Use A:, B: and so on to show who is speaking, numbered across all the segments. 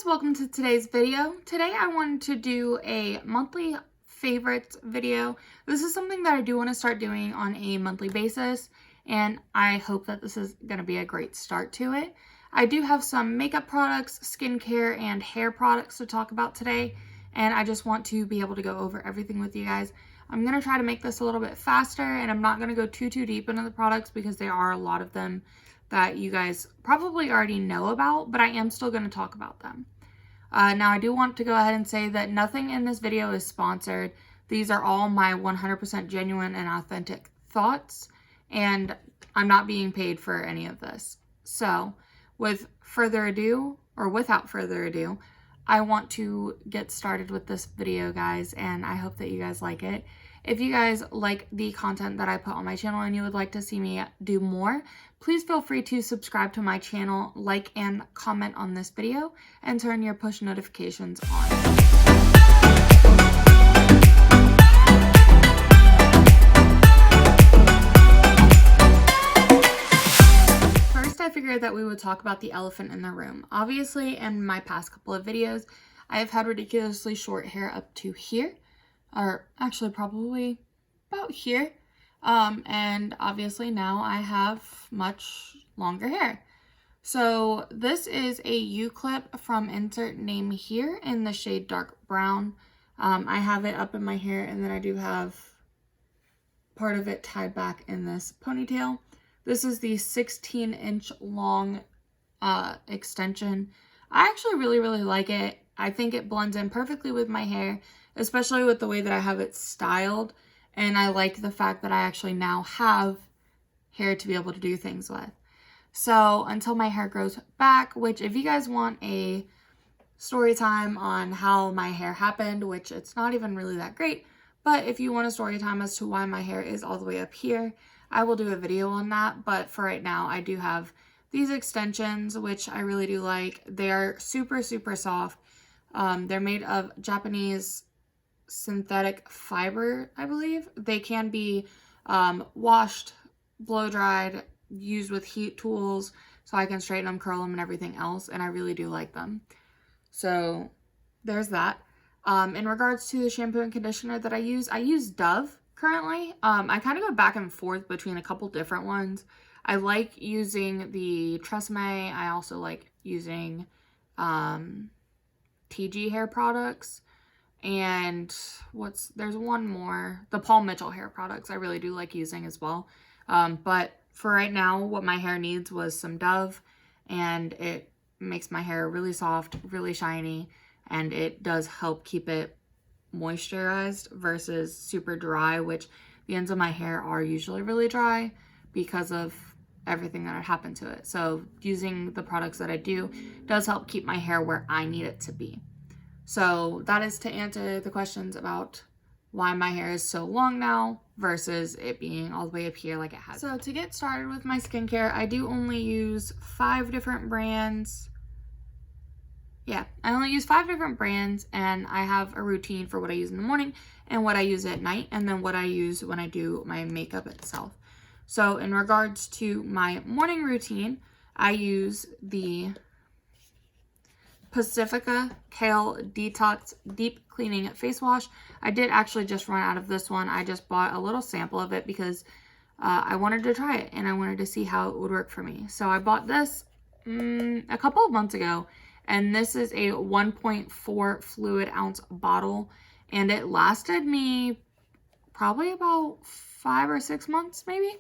A: welcome to today's video. Today I wanted to do a monthly favorites video. This is something that I do want to start doing on a monthly basis, and I hope that this is going to be a great start to it. I do have some makeup products, skincare, and hair products to talk about today, and I just want to be able to go over everything with you guys. I'm going to try to make this a little bit faster, and I'm not going to go too deep into the products because there are a lot of them that you guys probably already know about, but I am still going to talk about them. Now, I do want to go ahead and say that nothing in this video is sponsored. These are all my 100% genuine and authentic thoughts, and I'm not being paid for any of this. So, without further ado, I want to get started with this video, guys, and I hope that you guys like it. If you guys like the content that I put on my channel and you would like to see me do more, please feel free to subscribe to my channel, like and comment on this video, and turn your push notifications on. First, I figured that we would talk about the elephant in the room. Obviously, in my past couple of videos, I have had ridiculously short hair up to here. Or actually probably about here. And obviously now I have much longer hair. So this is a U-clip from insert name here in the shade dark brown. I have it up in my hair, and then I do have part of it tied back in this ponytail. This is the 16-inch long extension. I actually really like it. I think it blends in perfectly with my hair, especially with the way that I have it styled, and I like the fact that I actually now have hair to be able to do things with. So until my hair grows back, which if you guys want a story time on how my hair happened, which it's not even really that great, but if you want a story time as to why my hair is all the way up here, I will do a video on that. But for right now, I do have these extensions, which I really do like. They're super soft. They're made of Japanese synthetic fiber, I believe. They can be washed, blow dried, used with heat tools, so I can straighten them, curl them, and everything else, and I really do like them. So there's that. In regards to the shampoo and conditioner that I use Dove currently. I kind of go back and forth between a couple different ones. I like using the Tresemme. I also like using TG hair products, and there's one more, the Paul Mitchell hair products I really do like using as well. But for right now, what my hair needs was some Dove, and it makes my hair really soft, really shiny, and it does help keep it moisturized versus super dry, which the ends of my hair are usually really dry because of everything that had happened to it. So using the products that I do does help keep my hair where I need it to be. So that is to answer the questions about why my hair is so long now versus it being all the way up here like it has. So to get started with my skincare, I do only use 5 different brands. Yeah, I only use 5 different brands, and I have a routine for what I use in the morning and what I use at night, and then what I use when I do my makeup itself. So in regards to my morning routine, I use the Pacifica Kale Detox Deep Cleaning Face Wash. I did actually just run out of this one. I just bought a little sample of it because I wanted to try it and I wanted to see how it would work for me. So I bought this a couple of months ago, and this is a 1.4 fluid ounce bottle, and it lasted me probably about 5 or 6 months maybe,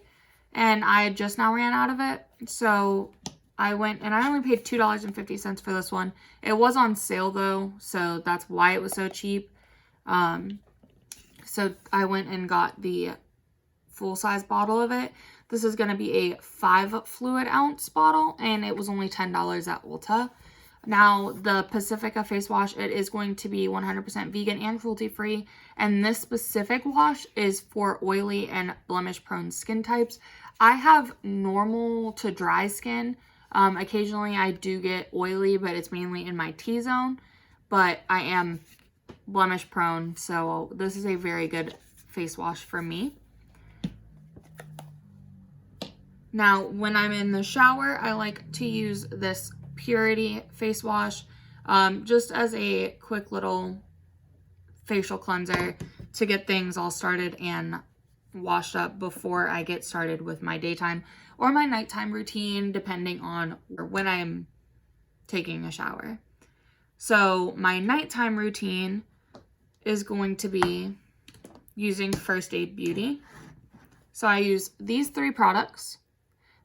A: and I just now ran out of it. So I went, and I only paid $2.50 for this one. It was on sale though, so that's why it was so cheap. So I went and got the full-size bottle of it. This is going to be a 5 fluid ounce bottle, and it was only $10 at Ulta. Now, the Pacifica face wash, it is going to be 100% vegan and cruelty-free, and this specific wash is for oily and blemish-prone skin types. I have normal to dry skin. Occasionally, I do get oily, but it's mainly in my T-zone, but I am blemish-prone, so this is a very good face wash for me. Now, when I'm in the shower, I like to use this Purity face wash. just as a quick little facial cleanser to get things all started and washed up before I get started with my daytime or my nighttime routine, depending on when I'm taking a shower. So my nighttime routine is going to be using First Aid Beauty. So I use these 3 products.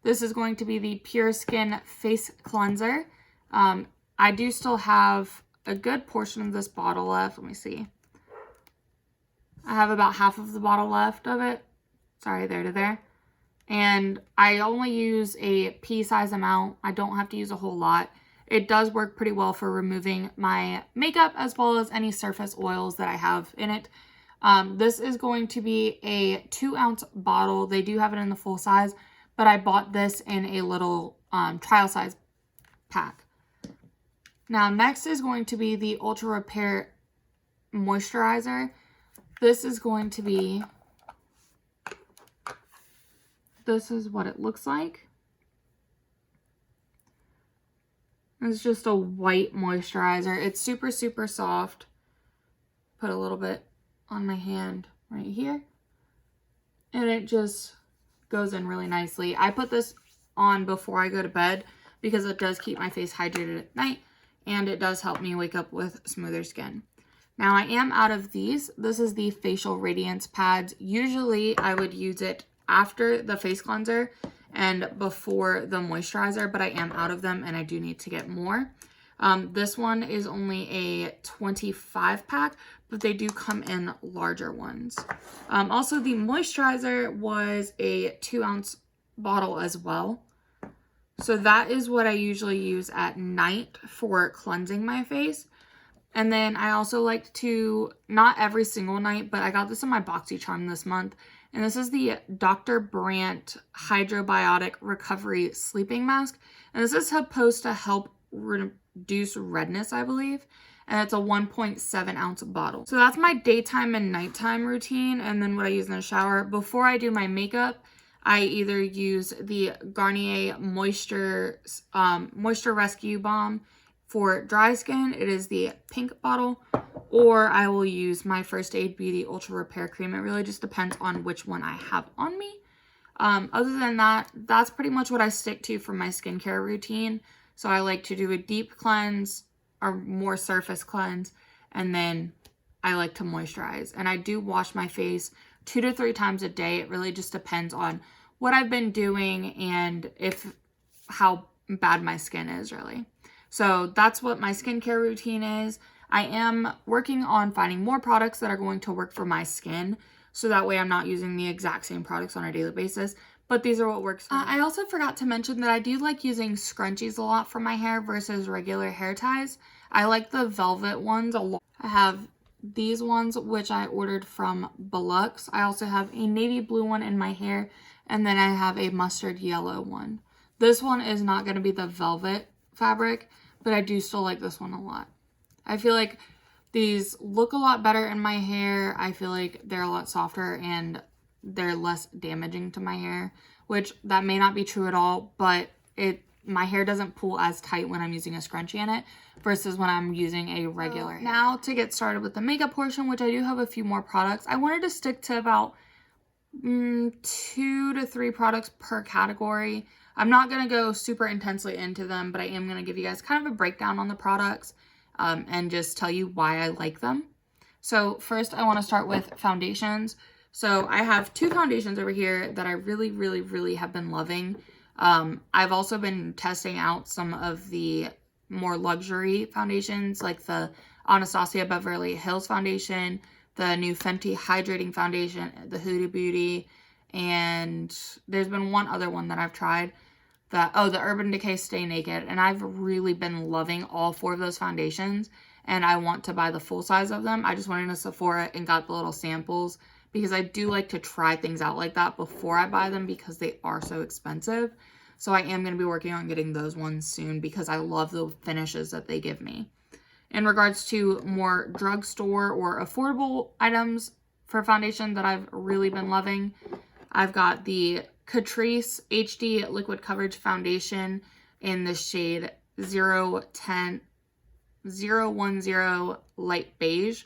A: This is going to be the Pure Skin Face Cleanser. I do still have a good portion of this bottle left. Let me see. I have about half of the bottle left of it. Sorry, there to there. And I only use a pea-size amount. I don't have to use a whole lot. It does work pretty well for removing my makeup as well as any surface oils that I have in it. This is going to be a 2-ounce bottle. They do have it in the full size, but I bought this in a little trial size pack. Now, next is going to be the Ultra Repair Moisturizer. This is going to be, this is what it looks like. It's just a white moisturizer. It's super, super soft. Put a little bit on my hand right here. And it just goes in really nicely. I put this on before I go to bed because it does keep my face hydrated at night. And it does help me wake up with smoother skin. Now I am out of these. This is the Facial Radiance Pads. Usually I would use it after the face cleanser and before the moisturizer, but I am out of them and I do need to get more. This one is only a 25 pack, but they do come in larger ones. Also, the moisturizer was a 2-ounce bottle as well. So that is what I usually use at night for cleansing my face. And then I also like to, not every single night, but I got this in my BoxyCharm this month. And this is the Dr. Brant Hydrobiotic Recovery Sleeping Mask. And this is supposed to help reduce redness, I believe. And it's a 1.7 ounce bottle. So that's my daytime and nighttime routine. And then what I use in the shower. Before I do my makeup, I either use the Garnier Moisture Rescue Balm for dry skin. It is the pink bottle. Or I will use my First Aid Beauty Ultra Repair Cream. It really just depends on which one I have on me. Other than that, that's pretty much what I stick to for my skincare routine. So I like to do a deep cleanse or more surface cleanse. And then I like to moisturize. And I do wash my face 2 to 3 times a day. It really just depends on what I've been doing and how bad my skin is, really. So that's what my skincare routine is. I am working on finding more products that are going to work for my skin, so that way I'm not using the exact same products on a daily basis, but these are what works for me. I also forgot to mention that I do like using scrunchies a lot for my hair versus regular hair ties. I like the velvet ones a lot. I have these ones, which I ordered from Belux. I also have a navy blue one in my hair, and then I have a mustard yellow one. This one is not going to be the velvet fabric, but I do still like this one a lot. I feel like these look a lot better in my hair. I feel like they're a lot softer and they're less damaging to my hair, which that may not be true at all, but my hair doesn't pull as tight when I'm using a scrunchie in it versus when I'm using a regular hair. Now to get started with the makeup portion, which I do have a few more products. I wanted to stick to about 2 to 3 products per category. I'm not going to go super intensely into them, but I am going to give you guys kind of a breakdown on the products and just tell you why I like them. So first I want to start with foundations. So I have 2 foundations over here that I really, really, really have been loving. I've also been testing out some of the more luxury foundations, like the Anastasia Beverly Hills foundation, the new Fenty Hydrating Foundation, the Huda Beauty, and there's been one other one that I've tried. The Urban Decay Stay Naked, and I've really been loving all 4 of those foundations, and I want to buy the full size of them. I just went into Sephora and got the little samples because I do like to try things out like that before I buy them because they are so expensive. So I am going to be working on getting those ones soon because I love the finishes that they give me. In regards to more drugstore or affordable items for foundation that I've really been loving, I've got the Catrice HD Liquid Coverage Foundation in the shade 010 010 Light Beige.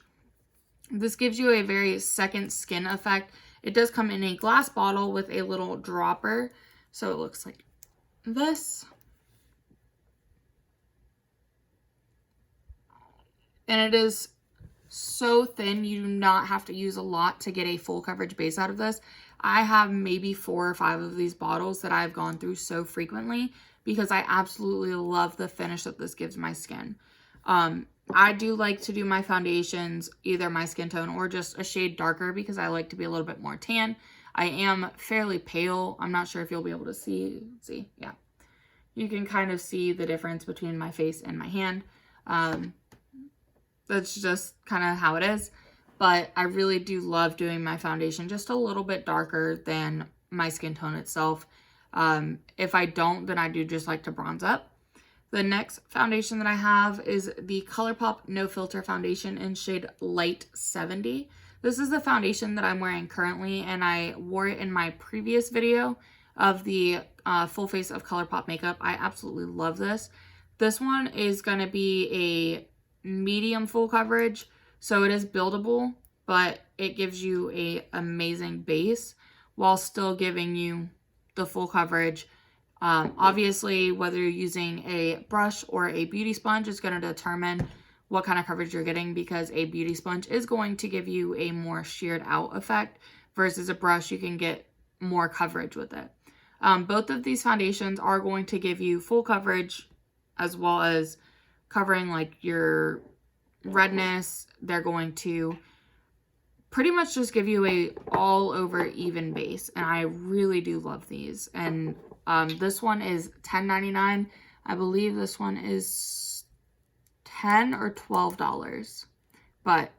A: This gives you a very second skin effect. It does come in a glass bottle with a little dropper. So it looks like this. And it is so thin, you do not have to use a lot to get a full coverage base out of this. I have maybe 4 or 5 of these bottles that I've gone through so frequently because I absolutely love the finish that this gives my skin. I do like to do my foundations either my skin tone or just a shade darker because I like to be a little bit more tan. I am fairly pale. I'm not sure if you'll be able to see. Yeah. You can kind of see the difference between my face and my hand. That's just kind of how it is. But I really do love doing my foundation just a little bit darker than my skin tone itself. If I don't, then I do just like to bronze up. The next foundation that I have is the Colourpop No Filter Foundation in shade Light 70. This is the foundation that I'm wearing currently, and I wore it in my previous video of the full face of Colourpop makeup. I absolutely love this. This one is going to be a medium full coverage, so it is buildable, but it gives you a amazing base while still giving you the full coverage. Obviously, whether you're using a brush or a beauty sponge is going to determine what kind of coverage you're getting, because a beauty sponge is going to give you a more sheared out effect versus a brush. You can get more coverage with it. Both of these foundations are going to give you full coverage as well as covering like your redness. They're going to pretty much just give you a all over even base, and I really do love these. And this one is $10.99. I believe this one is $10 or $12, but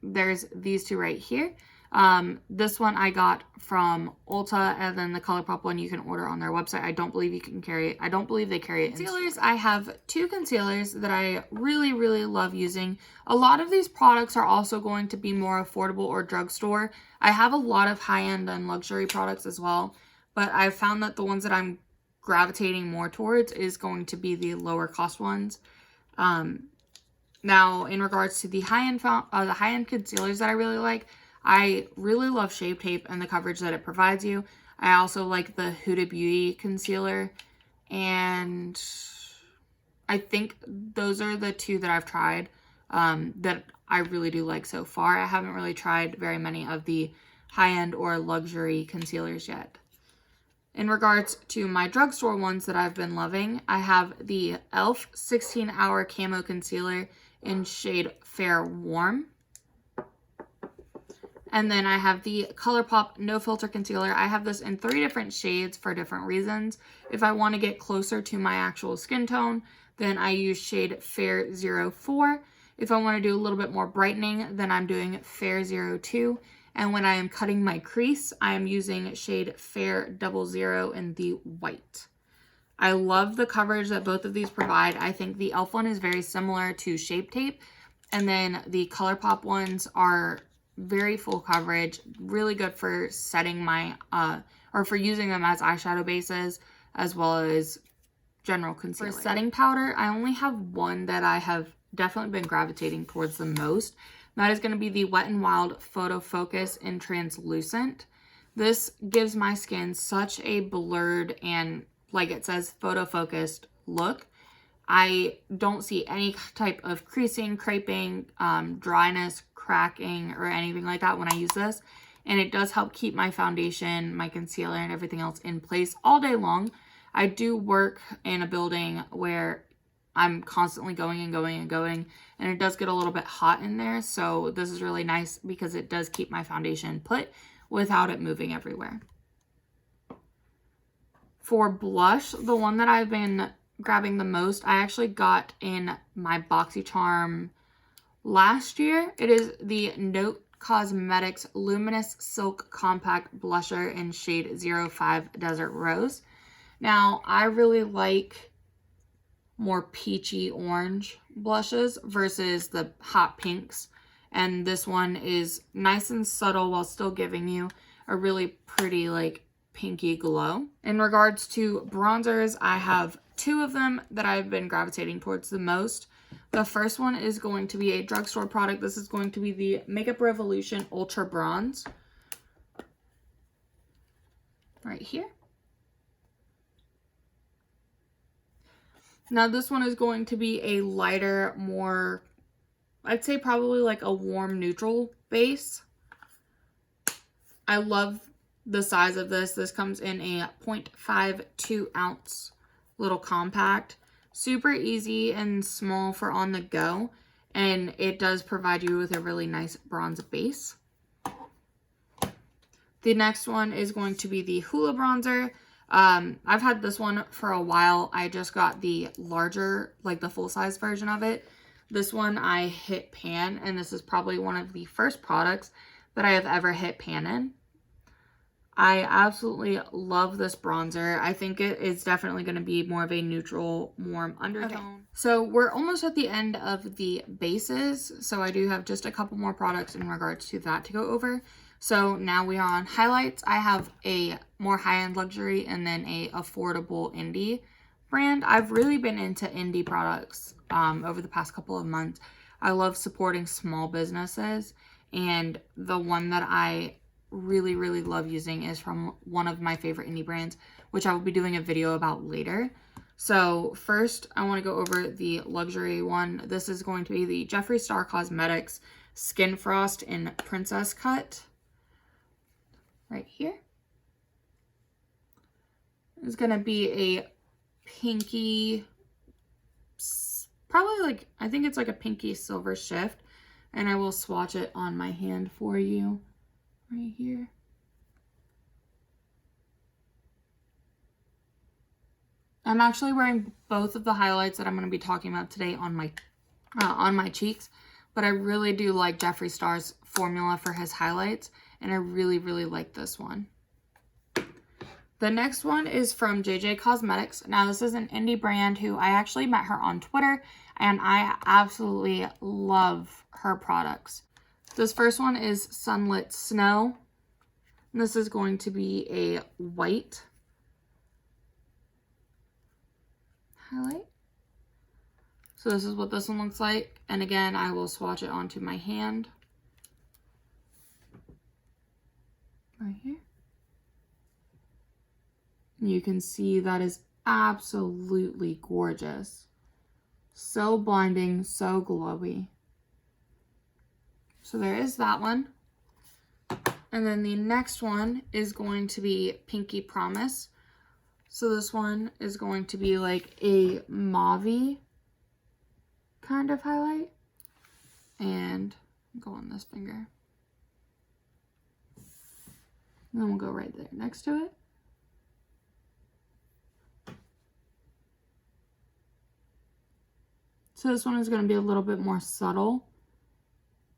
A: there's these two right here. This one I got from Ulta, and then the Colourpop one you can order on their website. I don't believe you can carry it. I don't believe they carry it. Concealers, I have 2 concealers that I really, really love using. A lot of these products are also going to be more affordable or drugstore. I have a lot of high-end and luxury products as well, but I've found that the ones that I'm gravitating more towards is going to be the lower cost ones. Now, in regards to the high-end concealers that I really like, I really love Shape Tape and the coverage that it provides you. I also like the Huda Beauty concealer, and I think those are the 2 that I've tried that I really do like so far. I haven't really tried very many of the high-end or luxury concealers yet. In regards to my drugstore ones that I've been loving, I have the e.l.f. 16-Hour Camo Concealer in shade Fair Warm. And then I have the Colourpop No Filter Concealer. I have this in 3 different shades for different reasons. If I want to get closer to my actual skin tone, then I use shade Fair 04. If I want to do a little bit more brightening, then I'm doing Fair 02. And when I am cutting my crease, I am using shade Fair 00 in the white. I love the coverage that both of these provide. I think the e.l.f. one is very similar to Shape Tape. And then the Colourpop ones are very full coverage, really good for setting my, or for using them as eyeshadow bases, as well as general concealer. For setting powder, I only have one that I have definitely been gravitating towards the most. That is going to be the WetNWild Photo Focus in Translucent. This gives my skin such a blurred and, like it says, photo focused look. I don't see any type of creasing, creping, dryness, cracking, or anything like that when I use this. And it does help keep my foundation, my concealer, and everything else in place all day long. I do work in a building where I'm constantly going and going and going, and it does get a little bit hot in there. So this is really nice because it does keep my foundation put without it moving everywhere. For blush, the one that I've been grabbing the most, I actually got in my BoxyCharm last year. It is the Note Cosmetics Luminous Silk Compact Blusher in shade 05 Desert Rose. Now, I really like more peachy orange blushes versus the hot pinks, and this one is nice and subtle while still giving you a really pretty like pinky glow. In regards to bronzers, I have 2 of them that I've been gravitating towards the most. The first one is going to be a drugstore product. This is going to be the Makeup Revolution Ultra Bronze. Right here. Now this one is going to be a lighter, more, I'd say probably like a warm neutral base. I love the size of this. This comes in a 0.52 ounce little compact. Super easy and small for on the go. And it does provide you with a really nice bronze base. The next one is going to be the Hoola Bronzer. I've had this one for a while. I just got the larger, like the full-size version of it. This one I hit pan, and this is probably one of the first products that I have ever hit pan in. I absolutely love this bronzer. I think it is definitely going to be more of a neutral, warm undertone. Okay. So we're almost at the end of the bases. So I do have just a couple more products in regards to that to go over. So now we are on highlights. I have a more high-end luxury and then a affordable indie brand. I've really been into indie products over the past couple of months. I love supporting small businesses, and the one that I really love using is from one of my favorite indie brands, which I will be doing a video about later. So first I want to go over the luxury one. This is going to be the Jeffree Star Cosmetics Skin Frost in Princess Cut. Right here. It's going to be a pinky, probably like, I think it's like a pinky silver shift. And I will swatch it on my hand for you right here. I'm actually wearing both of the highlights that I'm going to be talking about today on my cheeks. But I really do like Jeffree Star's formula for his highlights. And I really like this one. The next one is from JayJay Cosmetics. Now this is an indie brand who I actually met her on Twitter, and I absolutely love her products. This first one is Sunlit Snow. And this is going to be a white highlight. So this is what this one looks like. And again, I will swatch it onto my hand. Right here. You can see that is absolutely gorgeous. So blinding, so glowy. So there is that one. And then the next one is going to be Pinky Promise. So this one is going to be like a mauve-y kind of highlight. And go on this finger. And then we'll go right there next to it. So this one is going to be a little bit more subtle,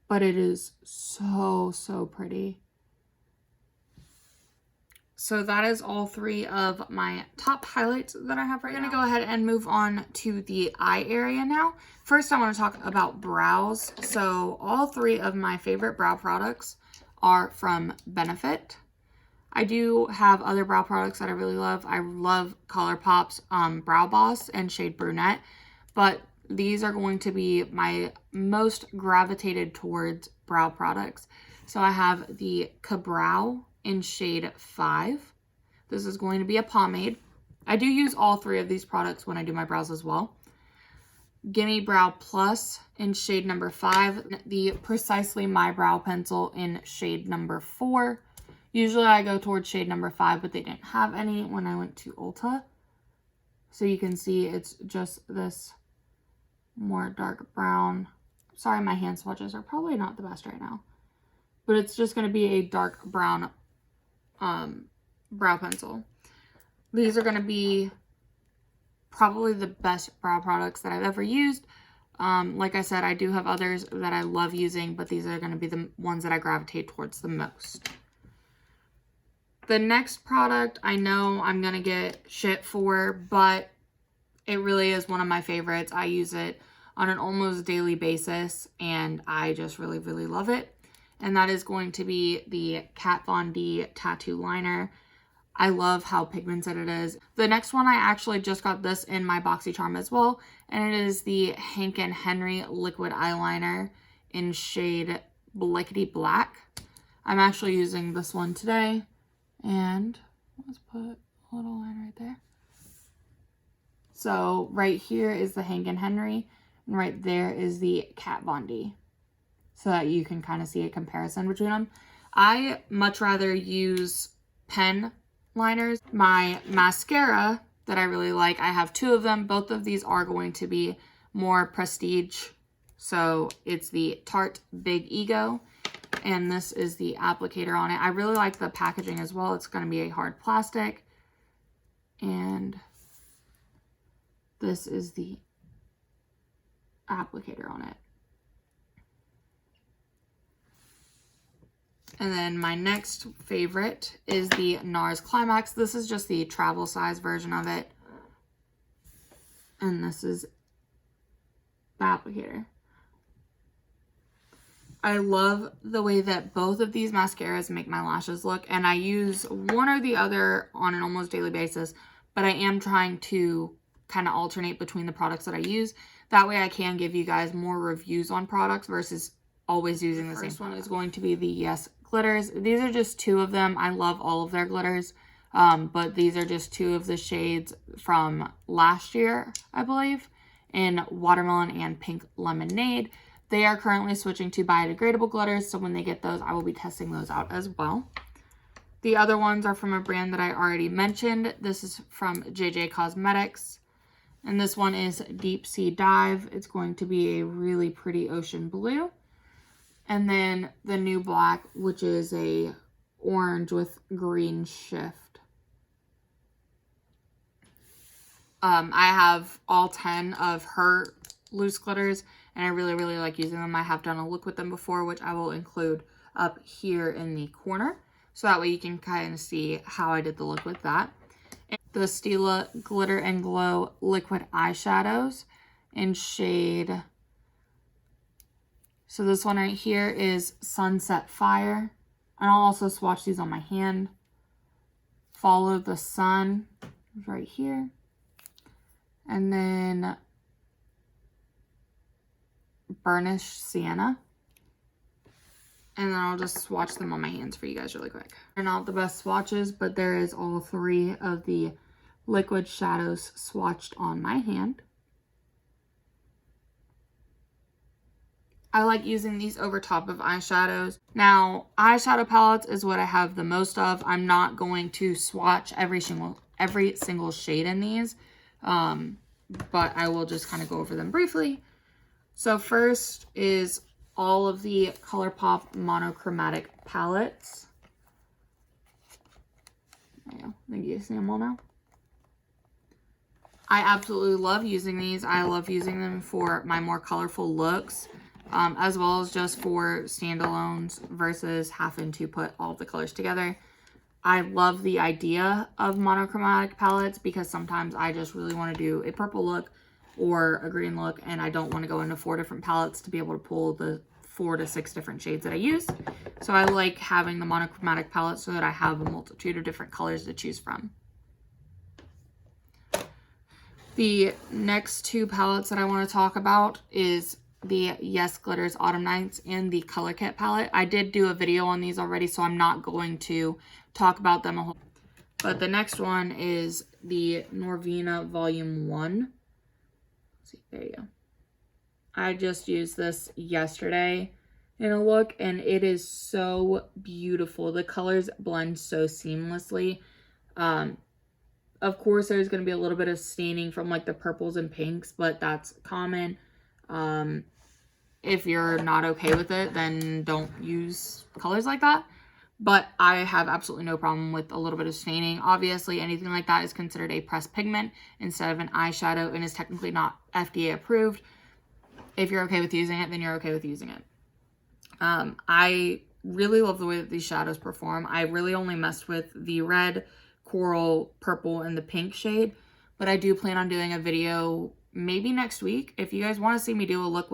A: but it is so pretty. So that is all three of my top highlights that I have right now. I'm going to go ahead and move on to the eye area now. First, I want to talk about brows. So all three of my favorite brow products are from Benefit. I do have other brow products that I really love. I love Colourpop's Brow Boss and Shade Brunette, but these are going to be my most gravitated towards brow products. So I have the Ka-Brow in shade 5. This is going to be a pomade. I do use all three of these products when I do my brows as well. Gimme Brow Plus in shade number 5. The Precisely My Brow Pencil in shade number 4. Usually I go towards shade number 5, but they didn't have any when I went to Ulta. So you can see it's just this more dark brown. Sorry, my hand swatches are probably not the best right now. But it's just going to be a dark brown brow pencil. These are going to be probably the best brow products that I've ever used. Like I said, I do have others that I love using, but these are going to be the ones that I gravitate towards the most. The next product I know I'm going to get shit for, but it really is one of my favorites. I use it on an almost daily basis, and I just really love it. And that is going to be the Kat Von D Tattoo Liner. I love how pigmented it is. The next one, I actually just got this in my BoxyCharm as well, and it is the Hank & Henry liquid eyeliner in shade Blickety Black. I'm actually using this one today, and let's put a little line right there. So right here is the Hank & Henry, and right there is the Kat Von D, so that you can kind of see a comparison between them. I much rather use pen liners. My mascara that I really like, I have two of them. Both of these are going to be more prestige. So it's the Tarte Big Ego, and this is the applicator on it. I really like the packaging as well. It's going to be a hard plastic, and this is the applicator on it. And then my next favorite is the NARS Climax. This is just the travel size version of it. And this is the applicator. I love the way that both of these mascaras make my lashes look. And I use one or the other on an almost daily basis. But I am trying to kind of alternate between the products that I use. That way I can give you guys more reviews on products versus always using the same. First one is going to be the YaassGlitters. These are just two of them. I love all of their glitters, but these are just two of the shades from last year, I believe, in Watermelon and Pink Lemonade. They are currently switching to biodegradable glitters, so when they get those, I will be testing those out as well. The other ones are from a brand that I already mentioned. This is from JayJay Cosmetics, and this one is Deep Sea Dive. It's going to be a really pretty ocean blue. And then the new black, which is a orange with green shift. I have all 10 of her loose glitters, and I really, really like using them. I have done a look with them before, which I will include up here in the corner. So that way you can kind of see how I did the look with that. And the Stila Glitter and Glow Liquid Eyeshadows in shade... So this one right here is Sunset Fire. And I'll also swatch these on my hand. Follow the Sun right here. And then Burnished Sienna. And then I'll just swatch them on my hands for you guys really quick. They're not the best swatches, but there is all three of the liquid shadows swatched on my hand. I like using these over top of eyeshadows. Now, eyeshadow palettes is what I have the most of. I'm not going to swatch every single shade in these, but I will just kind of go over them briefly. So first is all of the Colourpop monochromatic palettes. There you go. I think you see them all now. I absolutely love using these. I love using them for my more colorful looks. As well as just for standalones versus having to put all of the colors together. I love the idea of monochromatic palettes because sometimes I just really want to do a purple look or a green look, and I don't want to go into 4 different palettes to be able to pull the 4 to 6 different shades that I use. So I like having the monochromatic palette so that I have a multitude of different colors to choose from. The next 2 palettes that I want to talk about is the YaassGlitters Autumn Nights and the Color Kit palette. I did do a video on these already, so I'm not going to talk about them a whole. But the next one is the Norvina Volume 1. Let's see, there you go. I just used this yesterday in a look, and it is so beautiful. The colors blend so seamlessly. Of course, there's going to be a little bit of staining from like the purples and pinks, but that's common. If you're not okay with it, then don't use colors like that. But I have absolutely no problem with a little bit of staining. Obviously, anything like that is considered a pressed pigment instead of an eyeshadow and is technically not FDA approved. If you're okay with using it, then you're okay with using it. I really love the way that these shadows perform. I really only messed with the red, coral, purple, and the pink shade. But I do plan on doing a video maybe next week. If you guys want to see me do a look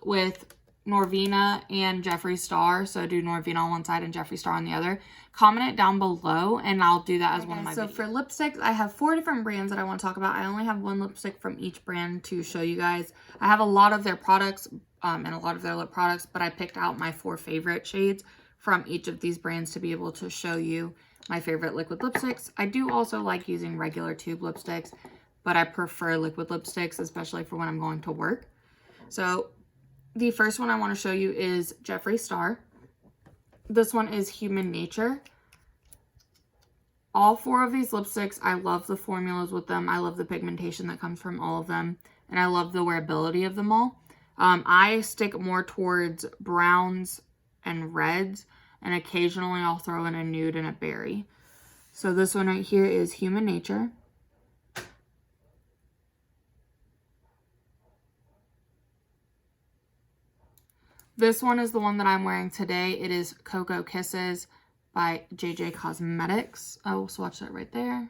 A: with, Norvina and Jeffree Star. So do Norvina on one side and Jeffree Star on the other. Comment it down below and I'll do that as one of my videos. So for lipsticks, I have 4 different brands that I want to talk about. I only have 1 lipstick from each brand to show you guys. I have a lot of their products and a lot of their lip products, but I picked out my 4 favorite shades from each of these brands to be able to show you my favorite liquid lipsticks. I do also like using regular tube lipsticks, but I prefer liquid lipsticks, especially for when I'm going to work. So the first one I want to show you is Jeffree Star. This one is Human Nature. All 4 of these lipsticks, I love the formulas with them. I love the pigmentation that comes from all of them. And I love the wearability of them all. I stick more towards browns and reds. And occasionally I'll throw in a nude and a berry. So this one right here is Human Nature. This one is the one that I'm wearing today. It is Cocoa Kisses by JayJay Cosmetics. I'll swatch that right there.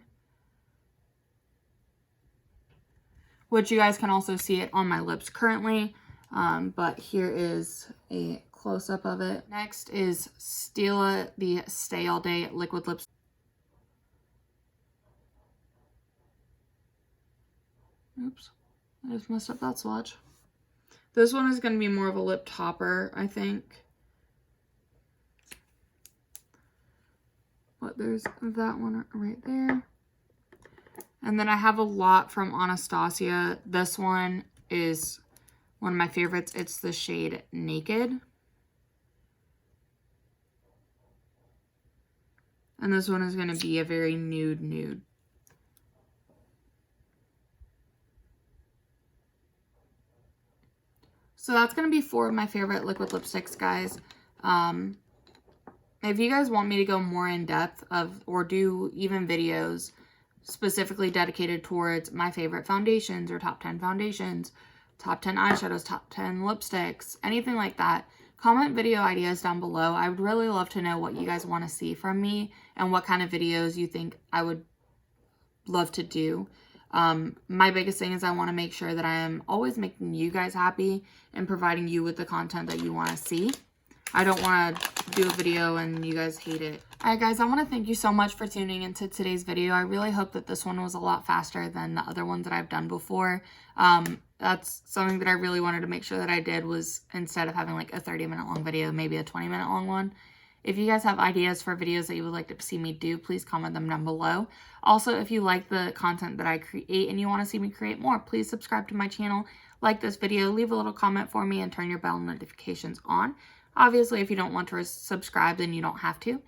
A: Which you guys can also see it on my lips currently. But here is a close-up of it. Next is Stila, the Stay All Day Liquid Lipstick. Oops, I just messed up that swatch. This one is going to be more of a lip topper, I think. But there's that one right there. And then I have a lot from Anastasia. This one is one of my favorites. It's the shade Naked. And this one is going to be a very nude. So that's going to be 4 of my favorite liquid lipsticks, guys. If you guys want me to go more in depth or do even videos specifically dedicated towards my favorite foundations or top 10 foundations, top 10 eyeshadows, top 10 lipsticks, anything like that, comment video ideas down below. I would really love to know what you guys want to see from me and what kind of videos you think I would love to do. My biggest thing is I want to make sure that I am always making you guys happy and providing you with the content that you want to see. I don't want to do a video and you guys hate it. Alright guys, I want to thank you so much for tuning into today's video. I really hope that this one was a lot faster than the other ones that I've done before. That's something that I really wanted to make sure that I did, was instead of having like a 30-minute long video, maybe a 20-minute long one. If you guys have ideas for videos that you would like to see me do, please comment them down below. Also, if you like the content that I create and you want to see me create more, please subscribe to my channel, like this video, leave a little comment for me, and turn your bell notifications on. Obviously, if you don't want to subscribe, then you don't have to.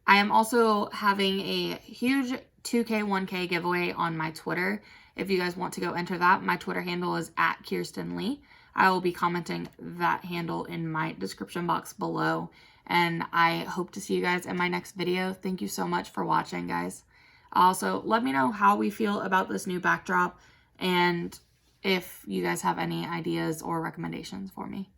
A: I am also having a huge 2K, 1K giveaway on my Twitter. If you guys want to go enter that, my Twitter handle is @KyrstynLee. I will be commenting that handle in my description box below. And I hope to see you guys in my next video. Thank you so much for watching, guys. Also, let me know how we feel about this new backdrop and if you guys have any ideas or recommendations for me.